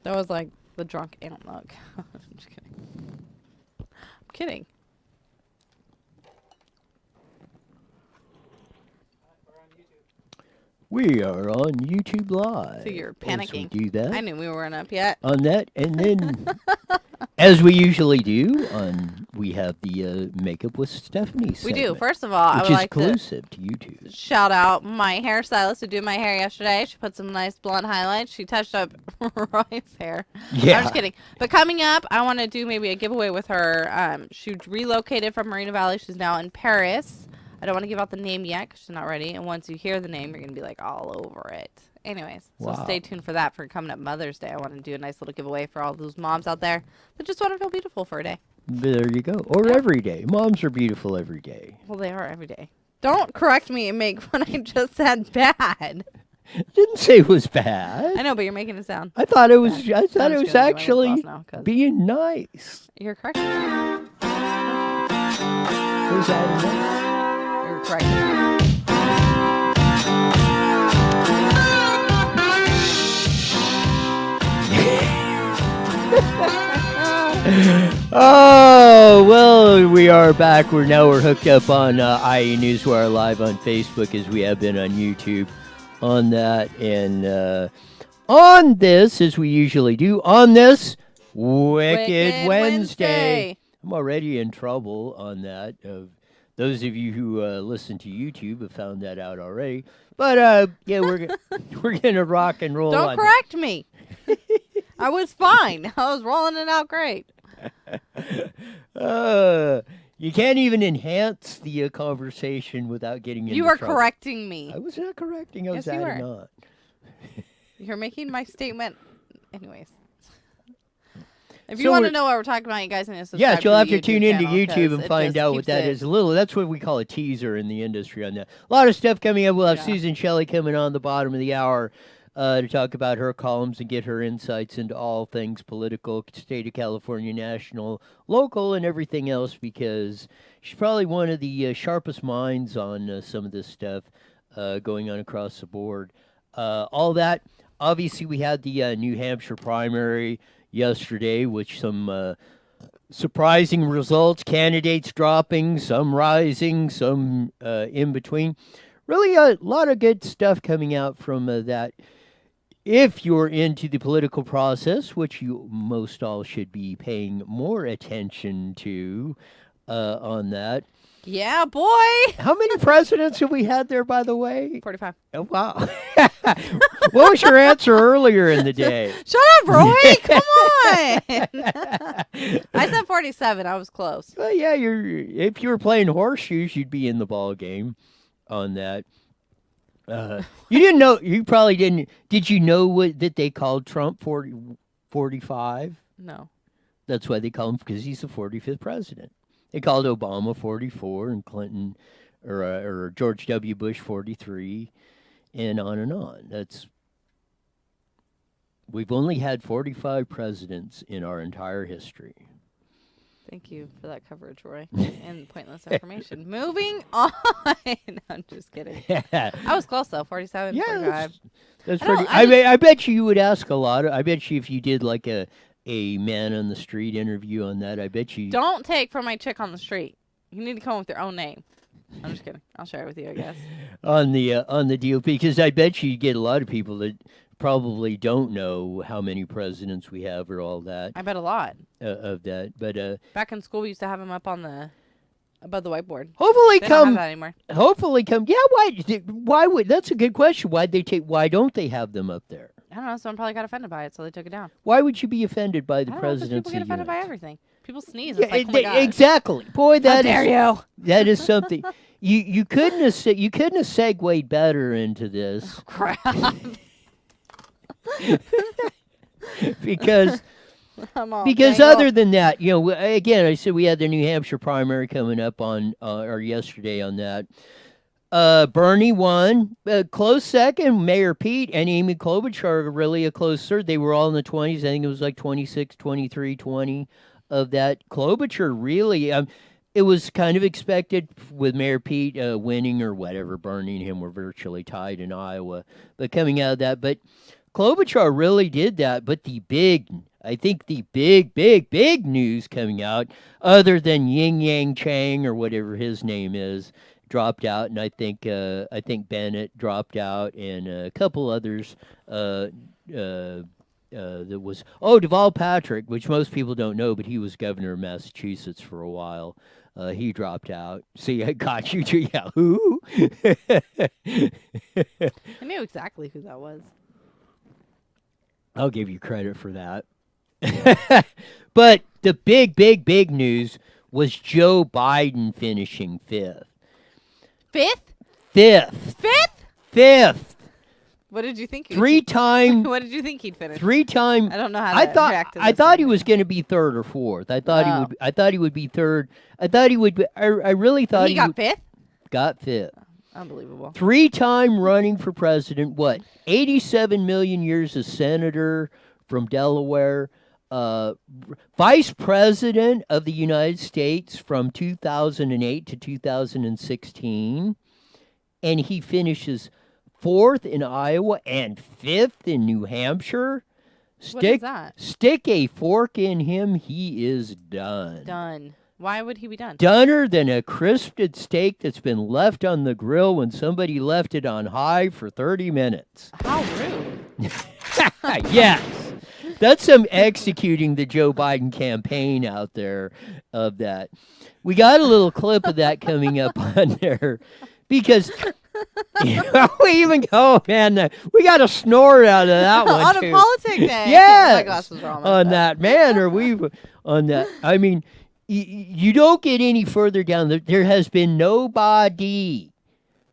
That was like the drunk ant mug. I'm just kidding. I'm kidding. We are on YouTube Live. So you're As we panicking. do that. I knew we weren't up yet. On that, and then, as we usually do, we have the Makeup with Stephanie segment. We do. First of all, I which would is like exclusive to YouTube. shout out my hairstylist who did my hair yesterday. She put some nice blonde highlights. She touched up Roy's hair. Yeah. I'm just kidding. But coming up, I want to do maybe a giveaway with her. She relocated from Marina Valley. She's now in Paris. I don't want to give out the name yet because she's not ready. And once you hear the name, you're going to be like all over it. Anyways, so stay tuned for that for coming up Mother's Day. I want to do a nice little giveaway for all those moms out there that just want to feel beautiful for a day. There you go. Or every day. Moms are beautiful every day. Well, they are every day. Don't correct me and make what I just said bad. Didn't say it was bad. I know, but you're making it sound. I thought it was. bad. I thought it was actually Now, being nice. you're correct. Where's that? You're correct. Oh, well, we are back. We're hooked up on IE Newswire Live on Facebook as we have been on YouTube on that. And on this, as we usually do, on this Wicked Wednesday. I'm already in trouble on that. Those of you who listen to YouTube have found that out already. But, yeah, we're going to rock and roll. Don't correct me. I was fine. I was rolling it out great. You can't even enhance the conversation without getting into You are trouble. correcting me. I was not correcting. I was Yes, you adding were. on. You're making my statement. Anyways. If So you want to we're- know what we're talking about, you guys need to subscribe Yes, you'll to have the to tune into channel, YouTube 'cause and it find just out what keeps that it- is. That's what we call a teaser in the industry on that. A lot of stuff coming up. We'll have Yeah. Susan Shelley coming on the bottom of the hour to talk about her columns and get her insights into all things political, state of California, national, local, and everything else, because she's probably one of the sharpest minds on some of this stuff going on across the board. All that. Obviously, we had the New Hampshire primary yesterday, which some surprising results, candidates dropping, some rising, some in between. Really a lot of good stuff coming out from that. If you're into the political process, which you most all should be paying more attention to on that. Yeah, boy. How many presidents have we had there, by the way? 45. Oh, wow. What was your answer earlier in the day? Shut up, Roy. Come on. I said 47. I was close. Well, yeah, if you were playing horseshoes, you'd be in the ball game on that. You didn't know. You probably didn't. Did you know that they called Trump 45? No. That's why they call him, because he's the 45th president. They called Obama 44 and Clinton or George W. Bush 43, and on. We've only had 45 presidents in our entire history. Thank you for that coverage, Roy, and pointless information. Moving on. I'm just kidding. I was close, though. 47, Yeah, 45. that's I don't- pretty. I I bet you would ask a lot. I bet you if you did like a man on the street interview on that, I bet you. Don't take from my chick on the street. You need to come up with your own name. I'm just kidding. I'll share it with you, I guess. On the deal, because I bet you get a lot of people that probably don't know how many presidents we have or all that I bet a lot. of that. But Back in school, we used to have him up on above the whiteboard. hopefully They don't have come. that anymore. Hopefully come. Yeah, why would? That's a good question. Why don't they have them up there? I don't know. Someone probably got offended by it, so they took it down. Why would you be offended by the I don't know, 'cause presidency? people get offended by unit? everything. People sneeze. Yeah, It's like, oh my gosh. exactly. Boy, How that dare is you? that is something. You couldn't have segued better into this Crap. because I'm all because tangled. other than that, again, I said we had the New Hampshire primary coming up on or yesterday on that. Bernie won, close second. Mayor Pete and Amy Klobuchar really a close third. They were all in the 20s. I think it was like 26, 23, 20 of that. Klobuchar really, it was kind of expected with Mayor Pete winning or whatever. Bernie and him were virtually tied in Iowa. But coming out of that, but Klobuchar really did that, but I think the big news coming out, other than Ying Yang Chang or whatever his name is, dropped out, and I think Bennett dropped out, and a couple others. There was Deval Patrick, which most people don't know, but he was governor of Massachusetts for a while. He dropped out. See, I got you to Yahoo. I knew exactly who that was. I'll give you credit for that. But the big news was Joe Biden finishing fifth. Fifth? Fifth. Fifth? Fifth. What did you think? Three-time. What did you think he'd finish? Three-time. I don't know how to react to this. I thought he was going to be third or fourth. I thought he would be third. I thought he would be. I really thought he got fifth. Got fifth. Unbelievable. Three-time running for president. What? 87 million years as senator from Delaware. Vice President of the United States from 2008 to 2016, and he finishes fourth in Iowa and fifth in New Hampshire. What is that? Stick a fork in him, he is done. Done. Why would he be done? Doner than a crisped steak that's been left on the grill when somebody left it on high for 30 minutes. How rude. Yes. That's some executing the Joe Biden campaign out there of that. We got a little clip of that coming up on there because we even go, man, we got a snort out of that one on too. a politic day. Yes. My glasses were on that, man, or we on that. I mean, you don't get any further down. There has been nobody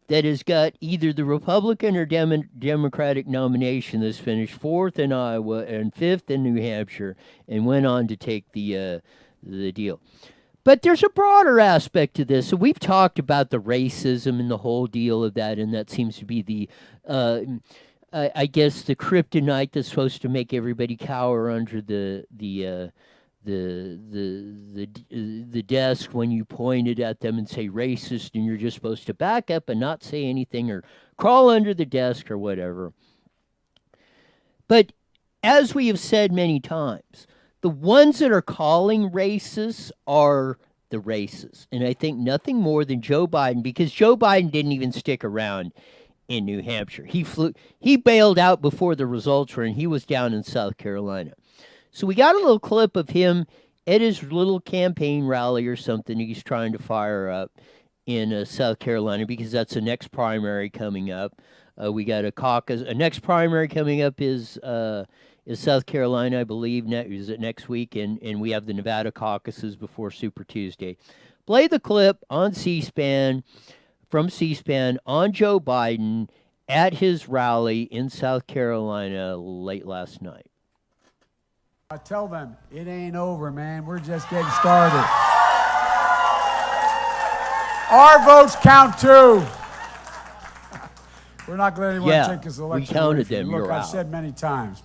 that has got either the Republican or Democratic nomination that's finished fourth in Iowa and fifth in New Hampshire and went on to take the deal. But there's a broader aspect to this. So we've talked about the racism and the whole deal of that, and that seems to be the, I guess, the kryptonite that's supposed to make everybody cower under the desk when you point it at them and say racist, and you're just supposed to back up and not say anything or crawl under the desk or whatever. But as we have said many times, the ones that are calling racists are the racists. And I think nothing more than Joe Biden, because Joe Biden didn't even stick around in New Hampshire. He bailed out before the results were in. He was down in South Carolina. So we got a little clip of him at his little campaign rally or something he's trying to fire up in South Carolina, because that's the next primary coming up. We got a caucus. A next primary coming up is South Carolina, I believe. Is it next week? And we have the Nevada caucuses before Super Tuesday. Play the clip on C-SPAN, from C-SPAN, on Joe Biden at his rally in South Carolina late last night. I tell them, it ain't over, man. We're just getting started. Our votes count too. We're not going to let anyone take this election. We counted them. Look, You're I've out. said many times,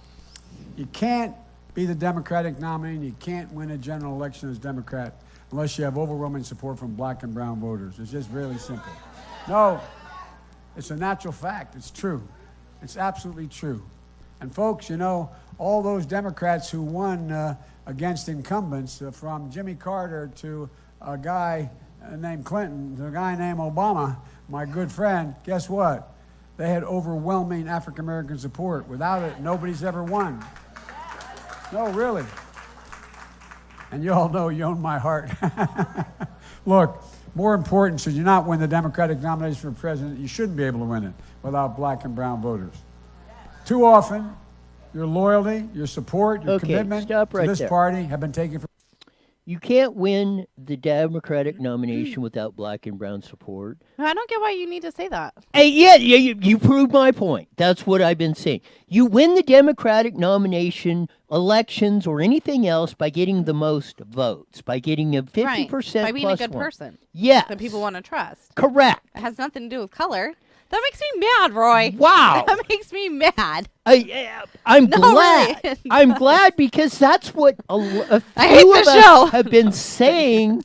you can't be the Democratic nominee and you can't win a general election as Democrat unless you have overwhelming support from black and brown voters. It's just really simple. No, it's a natural fact. It's true. It's absolutely true. And folks, you know, all those Democrats who won against incumbents, from Jimmy Carter to a guy named Clinton to a guy named Obama, my good friend, guess what? They had overwhelming African-American support. Without it, nobody's ever won. No, really. And you all know you own my heart. Look, more important, should you not win the Democratic nomination for president, you shouldn't be able to win it without black and brown voters. Too often, your loyalty, your support, your commitment to this party have been taken for. You can't win the Democratic nomination without black and brown support. I don't get why you need to say that. Hey, yeah, you proved my point. That's what I've been saying. You win the Democratic nomination, elections, or anything else by getting the most votes, by getting a 50% right. By being a good person. Yeah. That people want to trust. Correct. It has nothing to do with color. That makes me mad, Roy. Wow. That makes me mad. I'm glad. Really. I'm glad, because that's what a I hate few of this us show. have been saying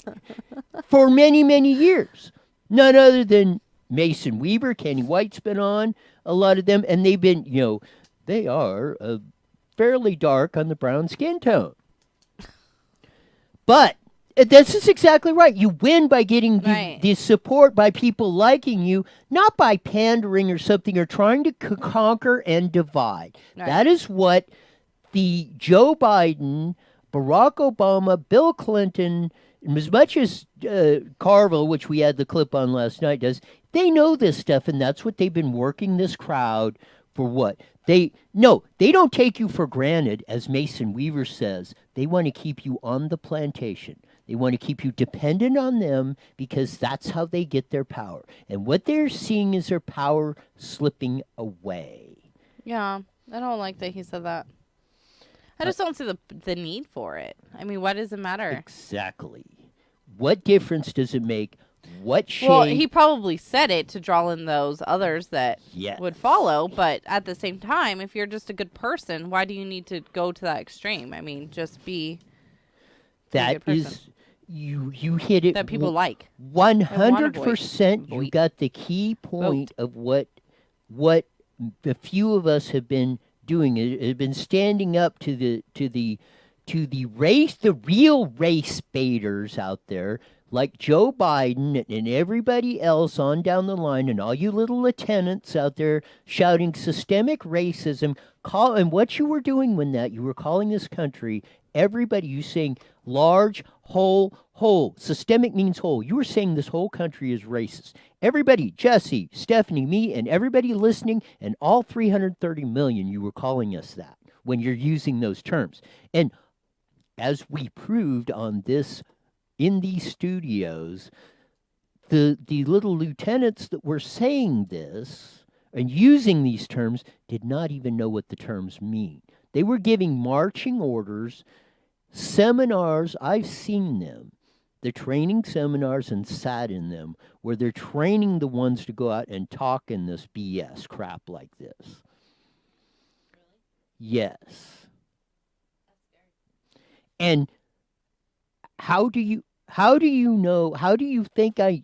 for many, many years. None other than Mason Weaver, Kenny White's been on, a lot of them, and they've been, They are fairly dark on the brown skin tone. But this is exactly right. You win by getting Right. the support by people liking you, not by pandering or something or trying to conquer and divide. Right. That is what the Joe Biden, Barack Obama, Bill Clinton, as much as Carville, which we had the clip on last night, does, they know this stuff, and that's what they've been working this crowd for. What they don't take you for granted, as Mason Weaver says. They want to keep you on the plantation. They want to keep you dependent on them because that's how they get their power. And what they're seeing is their power slipping away. Yeah, I don't like that he said that. I just don't see the need for it. I mean, what does it matter? Exactly. What difference does it make? What shape? Well, he probably said it to draw in those others that Yes. would follow, but at the same time, if you're just a good person, why do you need to go to that extreme? I mean, just be a That good person is, you hit it. that people like. 100%. You Vote. got the key point of what a few of us have been doing. Have been standing up to the race, the real race baiters out there, like Joe Biden and everybody else on down the line, and all you little lieutenants out there shouting systemic racism. And what you were doing when that, you were calling this country, everybody, you saying large, whole. Systemic means whole. You were saying this whole country is racist. Everybody, Jesse, Stephanie, me, and everybody listening, and all 330 million, you were calling us that when you're using those terms. And as we proved on this, in these studios, the little lieutenants that were saying this and using these terms did not even know what the terms mean. They were giving marching orders, seminars. I've seen them. They're training seminars and sat in them where they're training the ones to go out and talk in this BS crap like this. Yes. And how do you know? How do you think I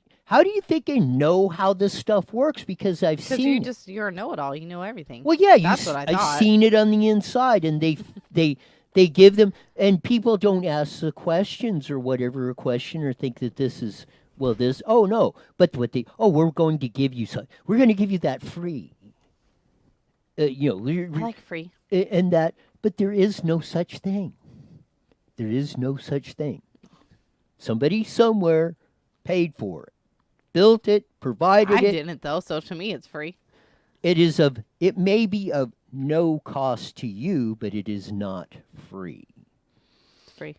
know how this stuff works? Because I've Because seen it. you're a know-it-all. You know everything. Well, yeah, That's what I I've thought. seen it on the inside, and they give them, and people don't ask the questions or whatever a question or think that this is, well, this, oh no, but we're going to give you some, we're going to give you that free. I like free. And that, but there is no such thing. There is no such thing. Somebody somewhere paid for it, built it, provided I it. didn't though, so to me it's free. It may be of no cost to you, but it is not free. It's free.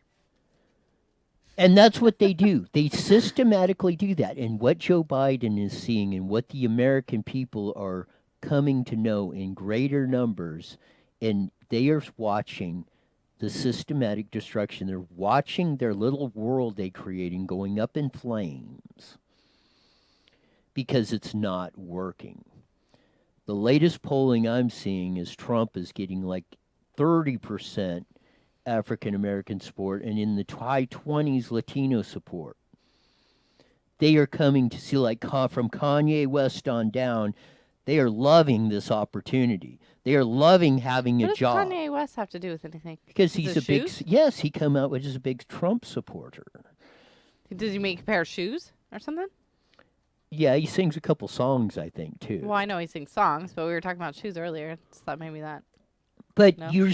And that's what they do. They systematically do that. And what Joe Biden is seeing and what the American people are coming to know in greater numbers, and they are watching the systematic destruction. They're watching their little world they're creating going up in flames because it's not working. The latest polling I'm seeing is Trump is getting like 30% African American support, and in the high 20s Latino support. They are coming to see, like from Kanye West on down, they are loving this opportunity. They are loving having a job. What does Kanye West have to do with anything? Because Is he's it a big, shoes? yes, he come out with as a big Trump supporter. Did he make a pair of shoes or something? Yeah, he sings a couple songs, I think, too. Well, I know he sings songs, but we were talking about shoes earlier. So thought maybe that. But No? you're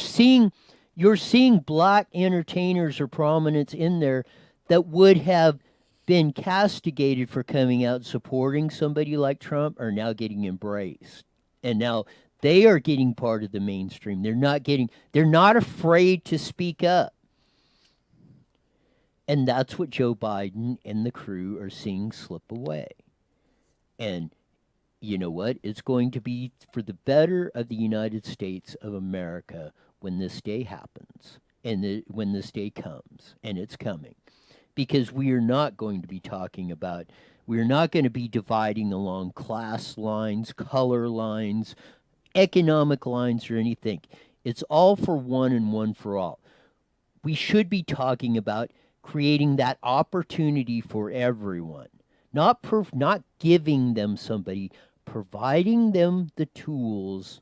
seeing black entertainers or prominents in there that would have been castigated for coming out and supporting somebody like Trump are now getting embraced. And now they are getting part of the mainstream. They're not afraid to speak up. And that's what Joe Biden and the crew are seeing slip away. And you know what? It's going to be for the better of the United States of America when this day happens and when this day comes, and it's coming. Because we are not going to be we're not going to be dividing along class lines, color lines, economic lines, or anything. It's all for one and one for all. We should be talking about creating that opportunity for everyone. Not giving them somebody, providing them the tools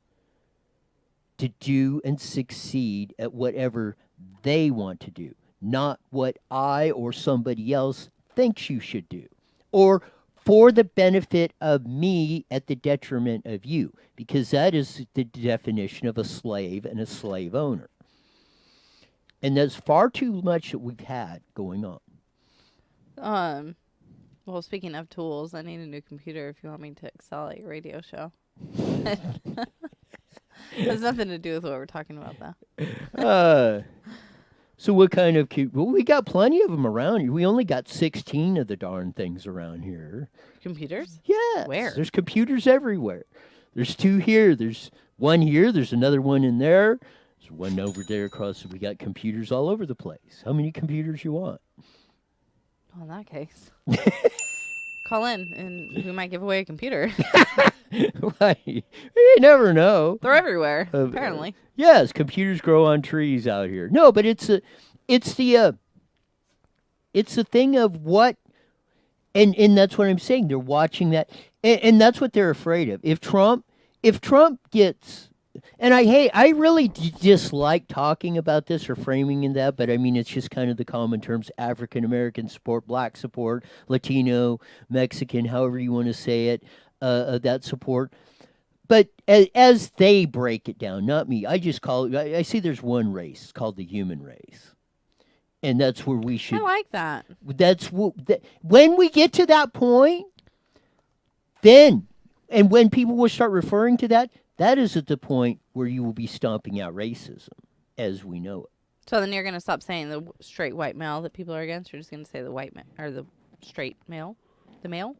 to do and succeed at whatever they want to do, not what I or somebody else thinks you should do, or for the benefit of me at the detriment of you, because that is the definition of a slave and a slave owner. And that's far too much that we've had going on. Well, speaking of tools, I need a new computer if you want me to excel at your radio show. Has nothing to do with what we're talking about, though. So what kind of well, we got plenty of them around here. We only got 16 of the darn things around here. Computers? Yeah. Where? There's computers everywhere. There's 2 here. There's 1 here. There's another one in there. There's 1 over there across. We got computers all over the place. How many computers you want? Well, in that case, call in and we might give away a computer. Why? You never know. They're everywhere, apparently. Yes, computers grow on trees out here. No, but it's the thing of what, and that's what I'm saying. They're watching that, and that's what they're afraid of. If Trump gets, and I really dislike talking about this or framing in that, but I mean it's just kind of the common terms: African American support, Black support, Latino, Mexican, however you want to say it, that support. But as they break it down, not me, I just call it, I see there's one race, it's called the human race. And that's where we should. I like that. That's when we get to that point, then, and when people will start referring to that, that is at the point where you will be stomping out racism as we know it. So then you're going to stop saying the straight white male that people are against? You're just going to say the white man, or the straight male? The male?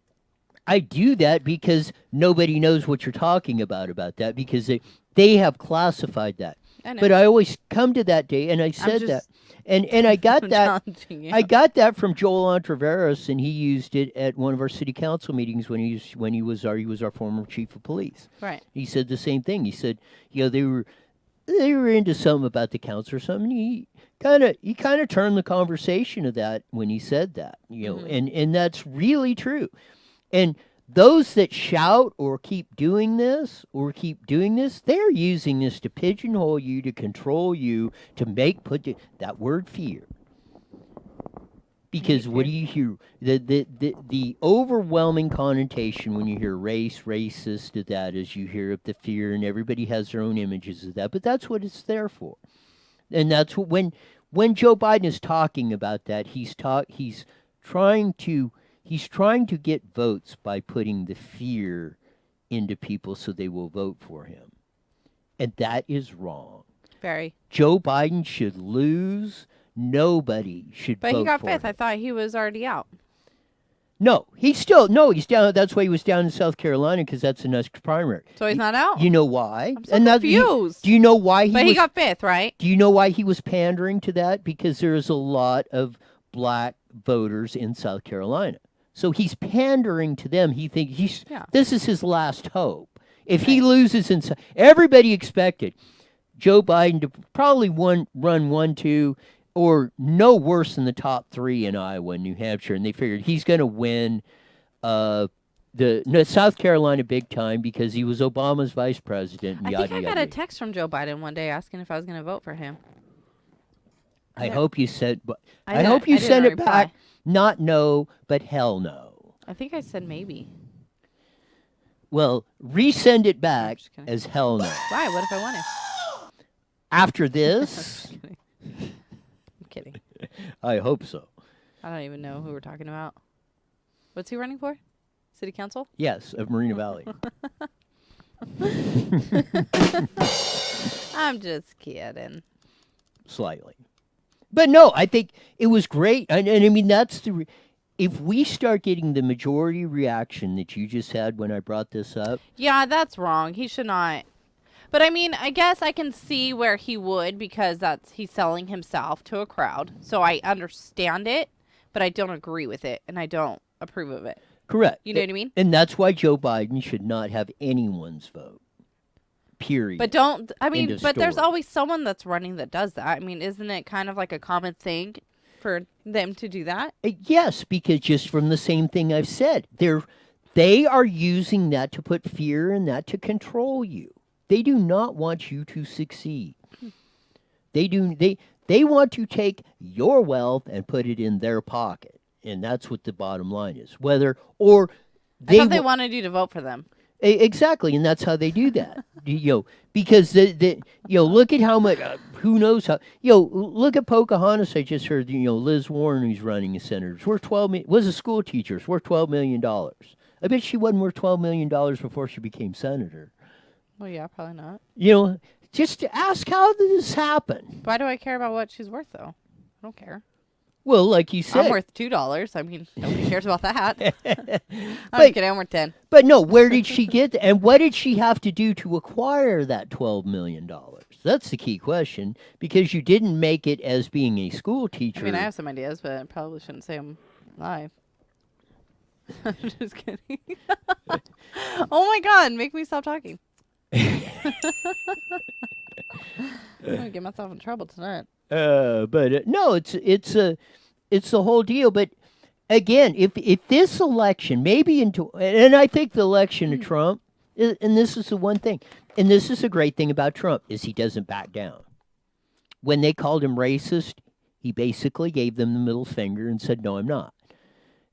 I do that because nobody knows what you're talking about that, because they have classified that. I know. But I always come to that day, and I said that. And I got that. I got that from Joel Entreveros, and he used it at one of our city council meetings when he was our former chief of police. Right. He said the same thing. He said, they were into something about the council or something. He kind of turned the conversation to that when he said that. And that's really true. And those that shout or keep doing this, they're using this to pigeonhole you, to control you, to put that word fear. Because what do you hear? The overwhelming connotation when you hear race, racist, to that is you hear of the fear, and everybody has their own images of that. But that's what it's there for. And that's what when Joe Biden is talking about that, he's trying to get votes by putting the fear into people so they will vote for him. And that is wrong. Very. Joe Biden should lose. Nobody should vote for him. But he got 5th. I thought he was already out. No, he's down. That's why he was down in South Carolina, because that's the next primary. So he's not out? You know why? I'm so confused. Do you know why he But he got 5th, right? Do you know why he was pandering to that? Because there is a lot of black voters in South Carolina. So he's pandering to them. He thinks this is his last hope. If he loses, everybody expected Joe Biden to probably run 1-2 or no worse than the top 3 in Iowa and New Hampshire, and they figured he's going to win the South Carolina big time because he was Obama's vice president. And I think I got a text from Joe Biden one day asking if I was going to vote for him. I hope you said. I hope you sent it reply. back. Not no, but hell no. I think I said maybe. Well, resend it back as hell no. Why? What if I won it? After this? I'm kidding. I hope so. I don't even know who we're talking about. What's he running for? City council? Yes, of Marina Valley. I'm just kidding. Slightly. But no, I think it was great. And I mean, that's if we start getting the majority reaction that you just had when I brought this up. Yeah, that's wrong. He should not. But I mean, I guess I can see where he would, because he's selling himself to a crowd. So I understand it, but I don't agree with it, and I don't approve of it. Correct. You know what I mean? And that's why Joe Biden should not have anyone's vote. Period. But there's always someone that's running that does that. I mean, isn't it kind of like a common thing for them to do that? Yes, because just from the same thing I've said, they are using that to put fear and that to control you. They do not want you to succeed. They want to take your wealth and put it in their pocket, and that's what the bottom line is. I thought they wanted you to vote for them. Exactly, and that's how they do that. Because look at how much. Who knows how? Look at Pocahontas. I just heard. Liz Warren, who's running as senator, worth was a school teacher. Worth $12 million. I bet she wasn't worth $12 million before she became senator. Well, yeah, probably not. Just to ask how did this happen. Why do I care about what she's worth, though? I don't care. Well, like you said, I'm worth $2. I mean, nobody cares about that. I'm kidding. I'm worth 10. But no, where did she get and what did she have to do to acquire that $12 million? That's the key question, because you didn't make it as being a school teacher. I mean, I have some ideas, but I probably shouldn't say them live. I'm just kidding. Oh my God, make me stop talking. I'm gonna get myself in trouble tonight. But no, it's the whole deal. But again, if this election, and I think the election of Trump, and this is the one thing, and this is the great thing about Trump, is he doesn't back down. When they called him racist, he basically gave them the middle finger and said, "No, I'm not."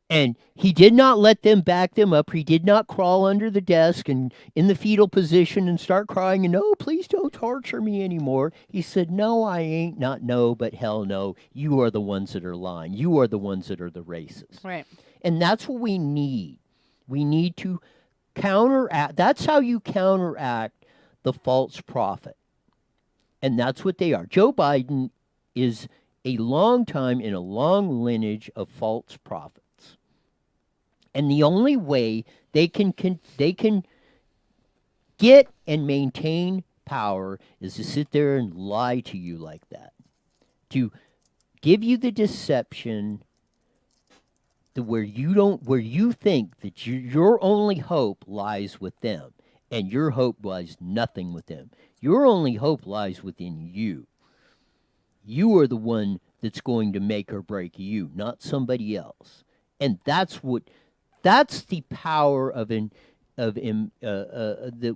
And he did not let them back them up. He did not crawl under the desk and in the fetal position and start crying and, "No, please don't torture me anymore." He said, "No, I ain't not no, but hell no. You are the ones that are lying. You are the ones that are the racists." Right. And that's what we need. We need to counteract. That's how you counteract the false prophet. And that's what they are. Joe Biden is a long time in a long lineage of false prophets. And the only way they can get and maintain power is to sit there and lie to you like that, to give you the deception where you think that your only hope lies with them, and your hope lies nothing with them. Your only hope lies within you. You are the one that's going to make or break you, not somebody else. And that's the power that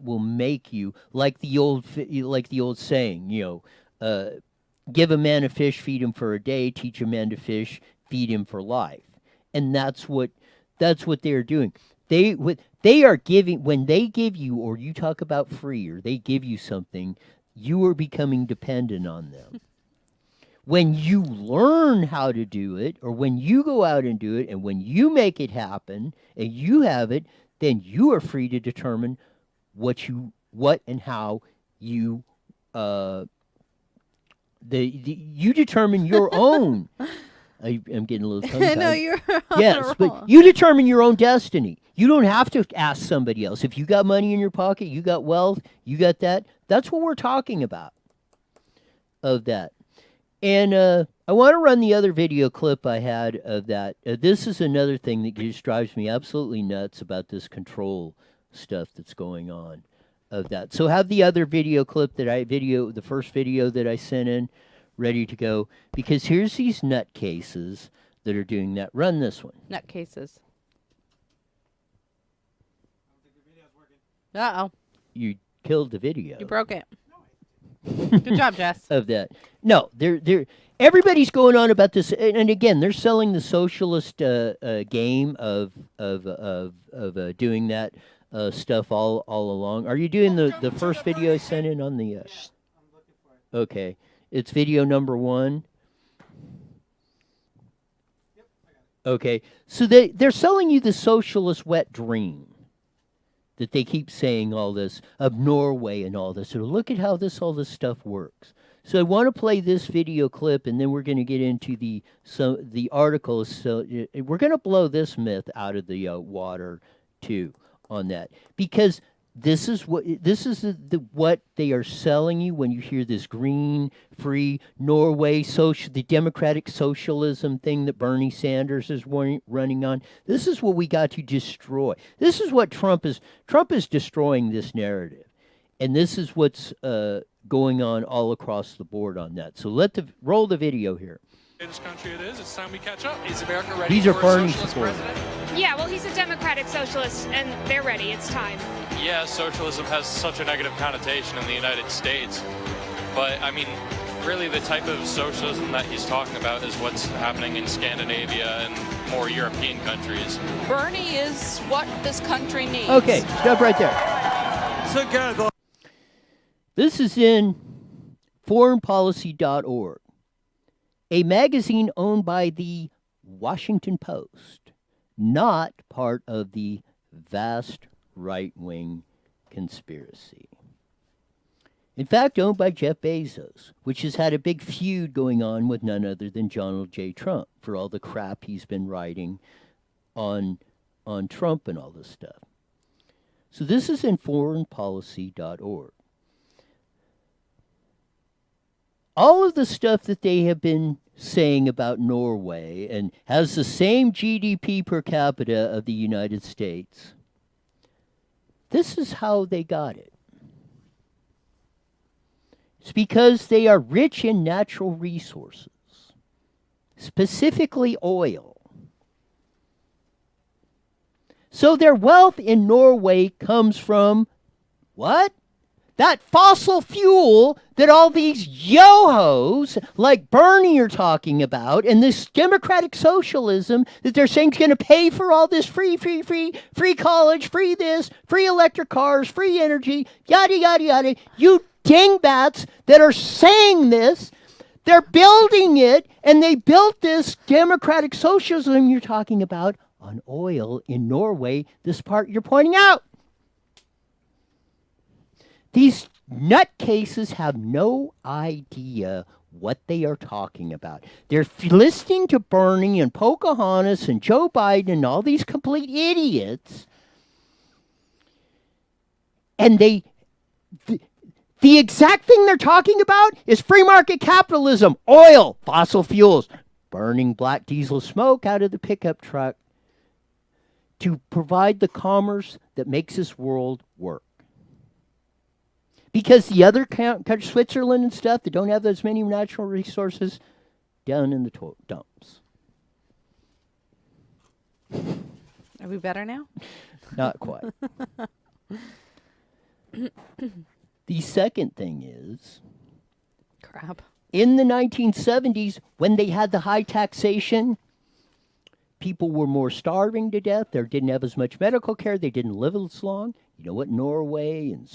will make you like the old saying, give a man a fish, feed him for a day; teach a man to fish, feed him for life. And that's what they're doing. They are giving, when they give you, or you talk about free, or they give you something, you are becoming dependent on them. When you learn how to do it, or when you go out and do it, and when you make it happen, and you have it, then you are free to determine what and how you you determine your own. I'm getting a little tongue-tied. No, you're yes, but you determine your own destiny. You don't have to ask somebody else. If you got money in your pocket, you got wealth, you got that. That's what we're talking about. Of that. And I want to run the other video clip I had of that. This is another thing that just drives me absolutely nuts about this control stuff that's going on of that. So have the other video clip the first video that I sent in, ready to go. Because here's these nutcases that are doing that. Run this one. Nutcases. Uh-oh. You killed the video. You broke it. Good job, Jess. Of that. No, everybody's going on about this, and again, they're selling the socialist game of doing that stuff all along. Are you doing the first video I sent in on the? Okay, it's video number 1. Okay, so they're selling you the socialist wet dream. That they keep saying all this of Norway and all this. So look at how all this stuff works. So I want to play this video clip, and then we're going to get into the article. So we're going to blow this myth out of the water too on that, because this is what they are selling you when you hear this green, free Norway, the democratic socialism thing that Bernie Sanders is running on. This is what we got to destroy. This is what Trump is destroying this narrative, and this is what's going on all across the board on that. So roll the video here. greatest country it is. It's time we catch up. Is America ready These are for a Bernie socialist supporters. president? Yeah, well, he's a democratic socialist, and they're ready. It's time. Yeah, socialism has such a negative connotation in the United States. But, I mean, really the type of socialism that he's talking about is what's happening in Scandinavia and more European countries. Bernie is what this country needs. Okay, stop right there. Together. This is in foreignpolicy.org, a magazine owned by the Washington Post, not part of the vast right-wing conspiracy. In fact, owned by Jeff Bezos, which has had a big feud going on with none other than Donald J. Trump for all the crap he's been writing on Trump and all this stuff. So this is in foreignpolicy.org. All of the stuff that they have been saying about Norway and has the same GDP per capita of the United States, this is how they got it. It's because they are rich in natural resources, specifically oil. So their wealth in Norway comes from what? That fossil fuel that all these yo-hos like Bernie are talking about, and this democratic socialism that they're saying is going to pay for all this free college, free this, free electric cars, free energy, yada, yada, yada. You dingbats that are saying this, they're building it, and they built this democratic socialism you're talking about on oil in Norway, this part you're pointing out. These nutcases have no idea what they are talking about. They're listening to Bernie and Pocahontas and Joe Biden and all these complete idiots. And the exact thing they're talking about is free market capitalism, oil, fossil fuels, burning black diesel smoke out of the pickup truck to provide the commerce that makes this world work. Because the other countries, Switzerland and stuff, that don't have as many natural resources, down in the dumps. Are we better now? Not quite. The second thing is, Crap. in the 1970s, when they had the high taxation, people were more starving to death. They didn't have as much medical care. They didn't live as long. You know what Norway and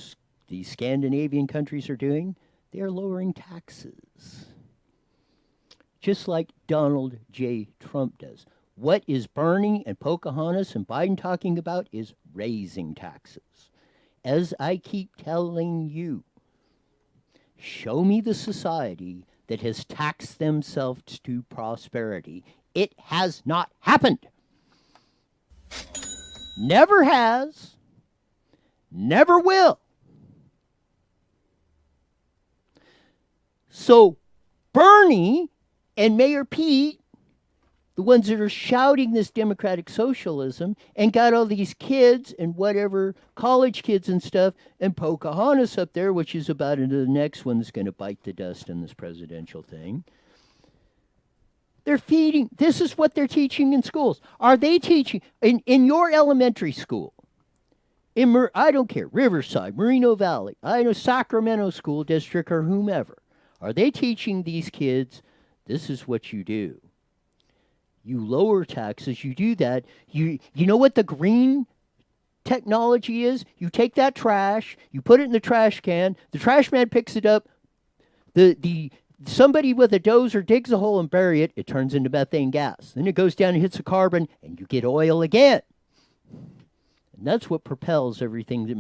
these Scandinavian countries are doing? They are lowering taxes. Just like Donald J. Trump does. What is Bernie and Pocahontas and Biden talking about is raising taxes. As I keep telling you, show me the society that has taxed themselves to prosperity. It has not happened. Never has. Never will. So Bernie and Mayor Pete, the ones that are shouting this democratic socialism and got all these kids and whatever, college kids and stuff, and Pocahontas up there, which is about into the next one that's going to bite the dust in this presidential thing. They're feeding, this is what they're teaching in schools. Are they teaching, in your elementary school, I don't care, Riverside, Moreno Valley, I know Sacramento School District or whomever, are they teaching these kids, this is what you do? You lower taxes, you do that. You know what the green technology is? You take that trash, you put it in the trash can, the trash man picks it up, somebody with a dozer digs a hole and bury it, it turns into methane gas. Then it goes down and hits the carbon, and you get oil again. And that's what propels everything that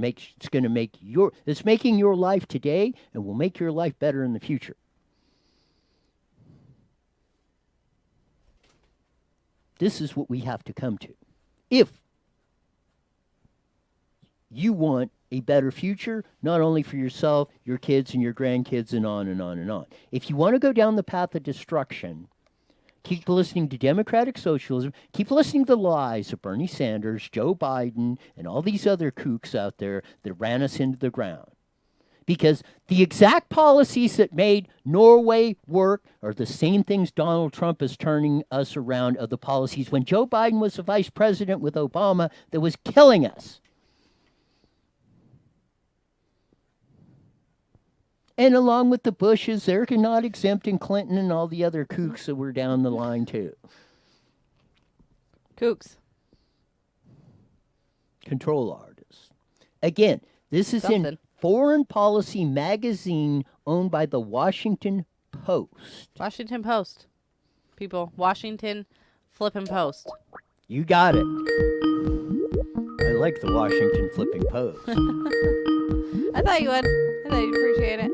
it's making your life today and will make your life better in the future. This is what we have to come to. If you want a better future, not only for yourself, your kids, and your grandkids, and on and on and on. If you want to go down the path of destruction, keep listening to democratic socialism, keep listening to the lies of Bernie Sanders, Joe Biden, and all these other kooks out there that ran us into the ground. Because the exact policies that made Norway work are the same things Donald Trump is turning us around of the policies when Joe Biden was the vice president with Obama that was killing us. And along with the Bushes, they're not exempting Clinton and all the other kooks that were down the line, too. Kooks. Control artists. Again, this is in Foreign Policy magazine owned by the Washington Post. Washington Post. People, Washington flipping Post. You got it. I like the Washington flipping Post. I thought you would. I thought you'd appreciate it.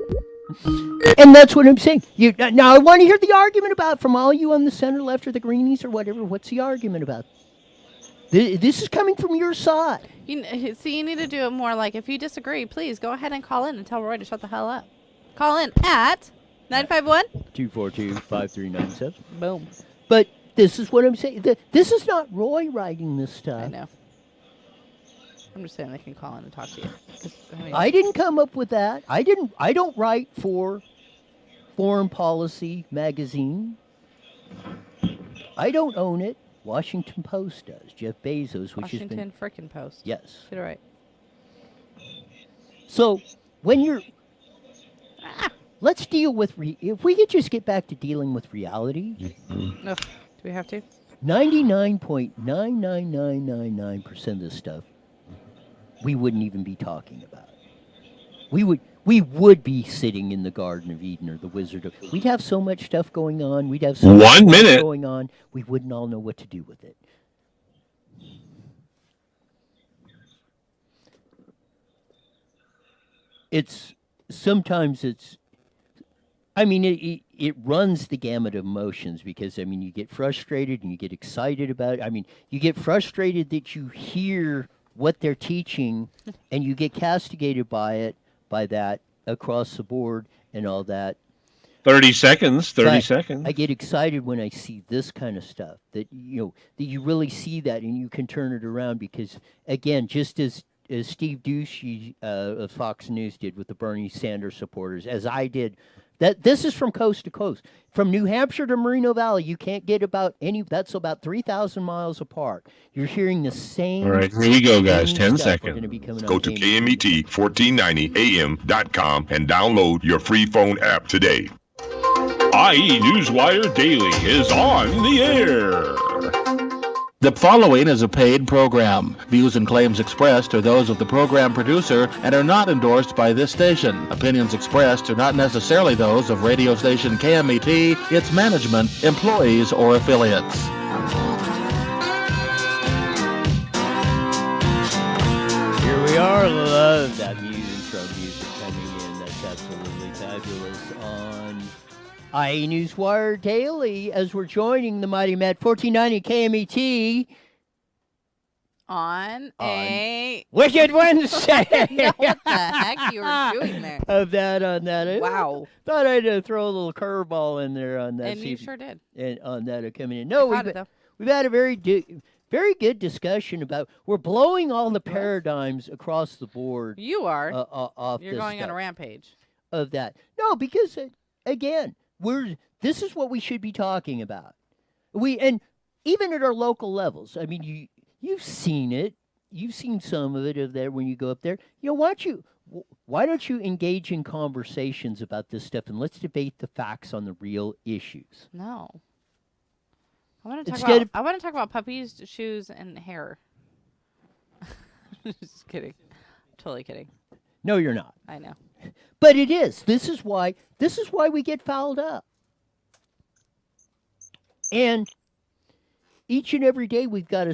And that's what I'm saying. Now, I want to hear the argument about from all you on the center left or the greenies or whatever. What's the argument about? This is coming from your side. You need to do it more like, if you disagree, please go ahead and call in and tell Roy to shut the hell up. Call in at 951 242-5397. Boom. But this is what I'm saying. This is not Roy writing this stuff. I know. I'm just saying they can call in and talk to you. I didn't come up with that. I don't write for Foreign Policy magazine. I don't own it. Washington Post does. Jeff Bezos, which has been... Washington frickin' Post. Yes. Get it right. So, when you're... Let's deal with... If we could just get back to dealing with reality. No. Do we have to? 99.99999% of this stuff we wouldn't even be talking about. We would be sitting in the Garden of Eden or the Wizard of... We'd have so much stuff going on. We'd have so much stuff going on. We wouldn't all know what to do with it. Sometimes it's... I mean, it runs the gamut of emotions because, I mean, you get frustrated and you get excited about it. I mean, you get frustrated that you hear what they're teaching and you get castigated by that across the board and all that. 30 seconds. I get excited when I see this kind of stuff, that you really see that and you can turn it around because, again, just as Steve Ducey of Fox News did with the Bernie Sanders supporters, as I did. This is from coast to coast. From New Hampshire to Moreno Valley, you can't get that's about 3,000 miles apart. You're hearing the same. All right, here we go, guys. 10 seconds. Go to KMET1490am.com and download your free phone app today. IE Newswire Daily is on the air. The following is a paid program. Views and claims expressed are those of the program producer and are not endorsed by this station. Opinions expressed are not necessarily those of radio station KMET, its management, employees, or affiliates. Here we are. Love that music coming in. That's absolutely fabulous on IE Newswire Daily as we're joining the Mighty Met 1490 KMET on a Wicked Wednesday. What the heck you were doing there? On that. Wow. Thought I'd throw a little curveball in there on that. And you sure did. And on that coming in. No, we've had a very good discussion about we're blowing all the paradigms across the board. You are. Off You're going on a rampage. Of that. No, because again, this is what we should be talking about. And even at our local levels. I mean, you've seen it. You've seen some of it when you go up there. Why don't you engage in conversations about this stuff and let's debate the facts on the real issues? No. I want to talk about puppies, shoes, and hair. Just kidding. Totally kidding. No, you're not. I know. But it is. This is why we get fouled up. And each and every day we've got to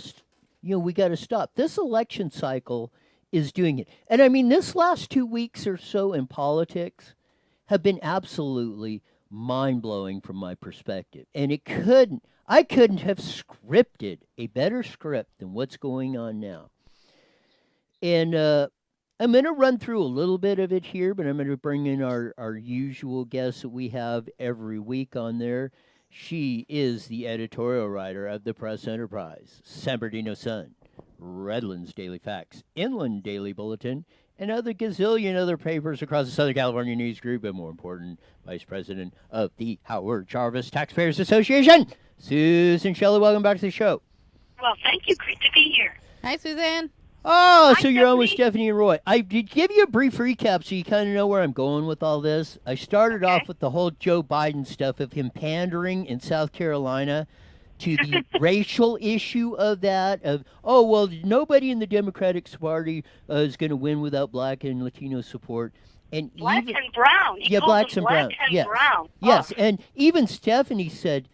stop. This election cycle is doing it. And I mean, this last 2 weeks or so in politics have been absolutely mind-blowing from my perspective. And I couldn't have scripted a better script than what's going on now. And I'm going to run through a little bit of it here, but I'm going to bring in our usual guest that we have every week on there. She is the editorial writer of the Press Enterprise, San Bernardino Sun, Redlands Daily Facts, Inland Daily Bulletin, and other gazillion other papers across the Southern California News Group, and more important, Vice President of the Howard Jarvis Taxpayers Association, Susan Shelley. Welcome back to the show. Well, thank you. Great to be here. Hi, Suzanne. Oh, Hi, so you're on with Stephanie. Stephanie and Roy. I did give you a brief recap so you kind of know where I'm going with all this. I started off with the whole Joe Biden stuff of him pandering in South Carolina to the racial issue of that, of, oh, well, nobody in the Democratic Party is going to win without black and Latino support. And Black even, and brown. He yeah, calls blacks them and brown. black and Yes. brown. Yes, Oh, and even Stephanie said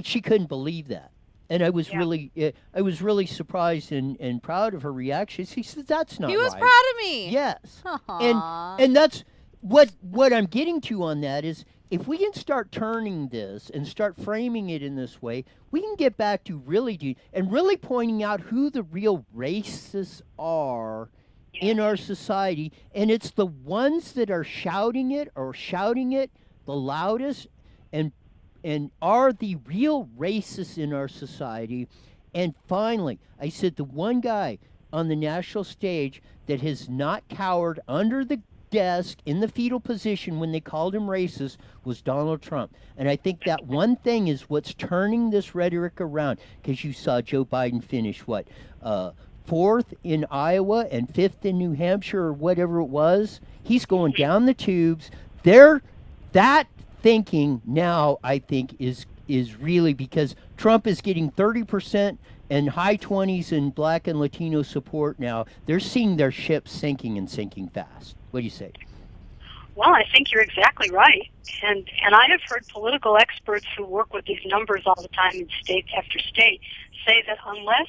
she couldn't believe that. And I was Yeah. really surprised and proud of her reaction. She said, "That's not He was right." proud of me. Yes, Aw. and that's what I'm getting to on that is if we can start turning this and start framing it in this way, we can get back to really pointing out who the real racists are in our society, and it's the ones that are shouting it the loudest and are the real racists in our society. And finally, I said the one guy on the national stage that has not cowered under the desk in the fetal position when they called him racist was Donald Trump. And I think that one thing is what's turning this rhetoric around, because you saw Joe Biden finish fourth in Iowa and fifth in New Hampshire or whatever it was. He's going down the tubes. That thinking now, I think, is really because Trump is getting 30% and high 20s in black and Latino support now. They're seeing their ship sinking and sinking fast. What do you say? Well, I think you're exactly right. And I have heard political experts who work with these numbers all the time in state after state say that unless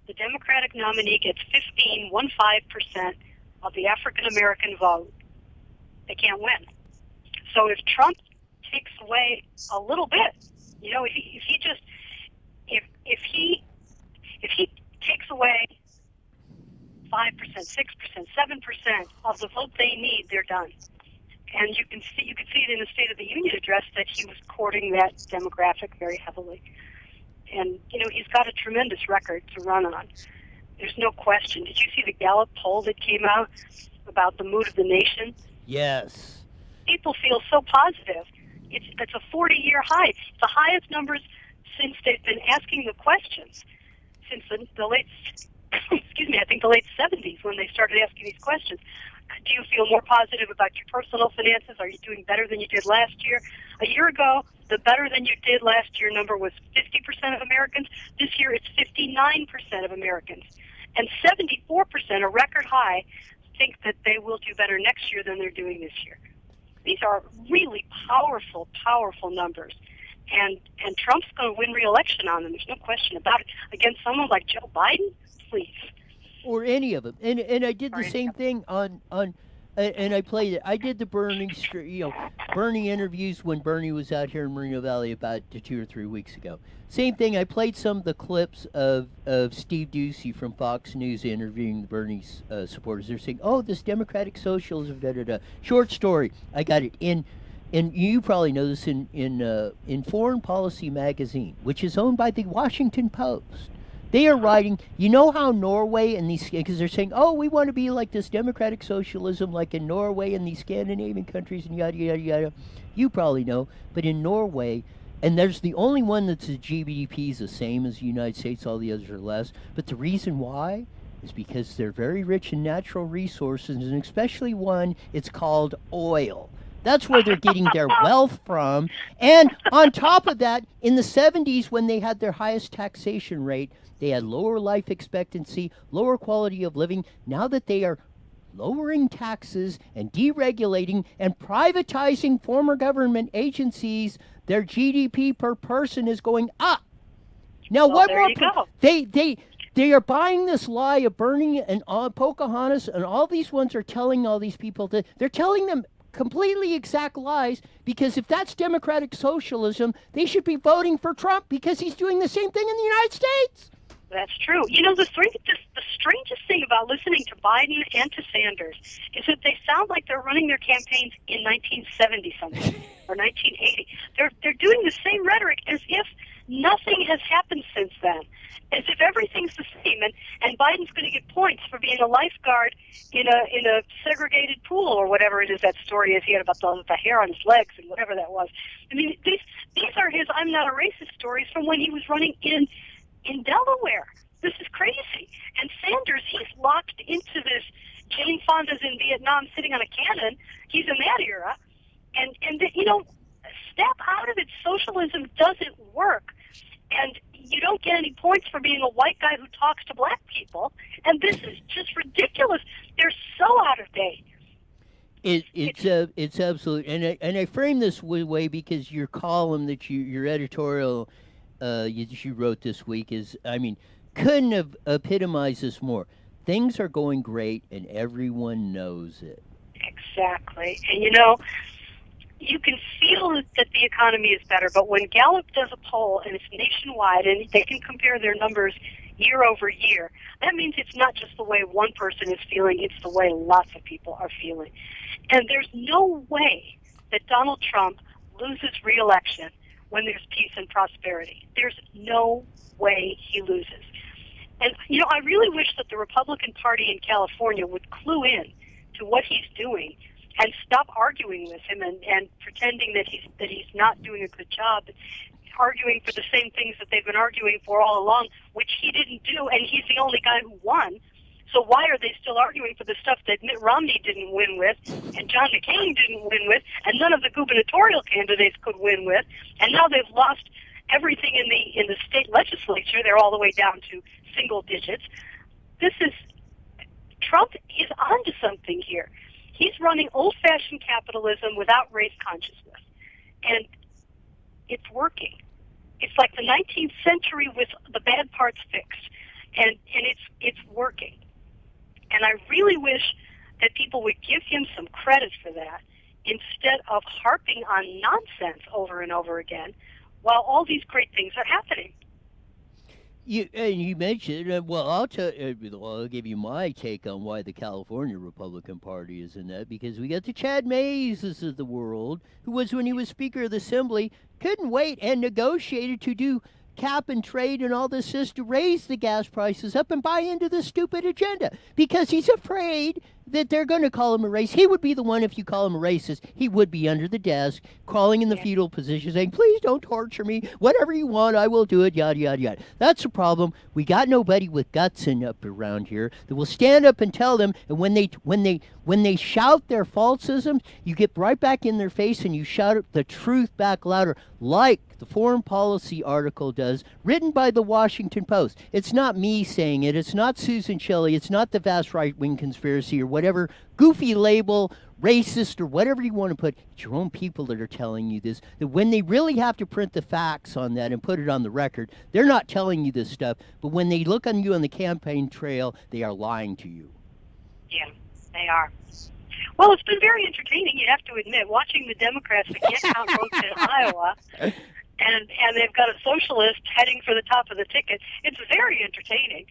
the Democratic nominee gets 15% of the African American vote, they can't win. So if Trump takes away a little bit, if he takes away 5%, 6%, 7% of the vote they need, they're done. And you can see it in the State of the Union address that he was courting that demographic very heavily. And he's got a tremendous record to run on. There's no question. Did you see the Gallup poll that came out about the mood of the nation? Yes. People feel so positive. It's a 40-year high. It's the highest numbers since they've been asking the questions, since the late, I think the late 70s when they started asking these questions. Do you feel more positive about your personal finances? Are you doing better than you did last year? A year ago, the better than you did last year number was 50% of Americans. This year, it's 59% of Americans. And 74%, a record high, think that they will do better next year than they're doing this year. These are really powerful, powerful numbers. And Trump's going to win re-election on them. There's no question about it. Against someone like Joe Biden, please. Or any of them. And I did the same thing on and I played it. I did the Bernie interviews when Bernie was out here in Moreno Valley about 2 or 3 weeks ago. Same thing. I played some of the clips of Steve Ducey from Fox News interviewing the Bernie's supporters. They're saying, "Oh, this democratic socialism, da da da." Short story. I got it in. And you probably know this in Foreign Policy magazine, which is owned by the Washington Post. They are writing, you know how Norway and these, because they're saying, oh, we want to be like this democratic socialism like in Norway and these Scandinavian countries and yada, yada, yada. You probably know, but in Norway, and there's the only one that's the GDP is the same as the United States, all the others are less. But the reason why is because they're very rich in natural resources, and especially one, it's called oil. That's where they're getting their wealth from. And on top of that, in the 70s, when they had their highest taxation rate, they had lower life expectancy, lower quality of living. Now that they are lowering taxes and deregulating and privatizing former government agencies, their GDP per person is going up. Now, what more? They are buying this lie of Bernie and Pocahontas, and all these ones are telling all these people that they're telling them completely exact lies, because if that's democratic socialism, they should be voting for Trump because he's doing the same thing in the United States. That's true. The strangest thing about listening to Biden and to Sanders is that they sound like they're running their campaigns in 1970-something or 1980. They're doing the same rhetoric as if nothing has happened since then, as if everything's the same. And Biden's going to get points for being a lifeguard in a segregated pool or whatever it is that story is he had about the hair on his legs and whatever that was. I mean, these are his "I'm not a racist" stories from when he was running in Delaware. This is crazy. And Sanders, he's locked into this. Jane Fonda's in Vietnam sitting on a cannon. He's in that era. And step out of it. Socialism doesn't work. And you don't get any points for being a white guy who talks to black people. And this is just ridiculous. They're so out of date. It's absolute, and I frame this way because your column that your editorial you wrote this week is, I mean, couldn't have epitomized this more. Things are going great, and everyone knows it. Exactly, and you can feel that the economy is better, but when Gallup does a poll and it's nationwide and they can compare their numbers year over year, that means it's not just the way one person is feeling, it's the way lots of people are feeling. And there's no way that Donald Trump loses re-election when there's peace and prosperity. There's no way he loses. And, I really wish that the Republican Party in California would clue in to what he's doing and stop arguing with him and pretending that he's not doing a good job, arguing for the same things that they've been arguing for all along, which he didn't do, and he's the only guy who won. So why are they still arguing for the stuff that Mitt Romney didn't win with, and John McCain didn't win with, and none of the gubernatorial candidates could win with, and now they've lost everything in the state legislature. They're all the way down to single digits. Trump is onto something here. He's running old-fashioned capitalism without race consciousness, and it's working. It's like the 19th century with the bad parts fixed, and it's working. And I really wish that people would give him some credit for that instead of harping on nonsense over and over again while all these great things are happening. You mentioned, I'll give you my take on why the California Republican Party is in that, because we got the Chad Mayses of the world, who was, when he was Speaker of the Assembly, couldn't wait and negotiated to do cap and trade and all this just to raise the gas prices up and buy into this stupid agenda because he's afraid that they're going to call him a racist. He would be the one, if you call him a racist, he would be under the desk, crawling in the fetal position, saying, please don't torture me. Whatever you want, I will do it, yada, yada, yada. That's the problem. We got nobody with guts up around here that will stand up and tell them, and when they shout their falsisms, you get right back in their face and you shout the truth back louder, like the foreign policy article does, written by the Washington Post. It's not me saying it. It's not Susan Shelley. It's not the vast right-wing conspiracy or whatever goofy label, racist or whatever you want to put. It's your own people that are telling you this, that when they really have to print the facts on that and put it on the record, they're not telling you this stuff. But when they look on you on the campaign trail, they are lying to you. Yeah, they are. Well, it's been very entertaining, you have to admit, watching the Democrats that can't count votes in Iowa, and they've got a socialist heading for the top of the ticket. It's very entertaining.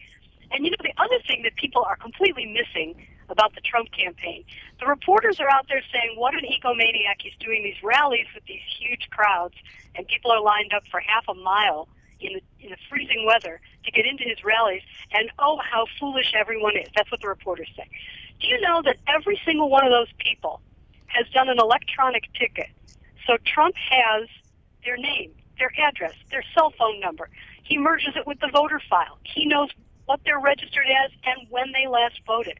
And the other thing that people are completely missing about the Trump campaign, the reporters are out there saying, what an egomaniac, he's doing these rallies with these huge crowds, and people are lined up for half a mile in the freezing weather to get into his rallies, and oh, how foolish everyone is. That's what the reporters say. Do you know that every single one of those people has done an electronic ticket? So Trump has their name, their address, their cell phone number. He merges it with the voter file. He knows what they're registered as and when they last voted.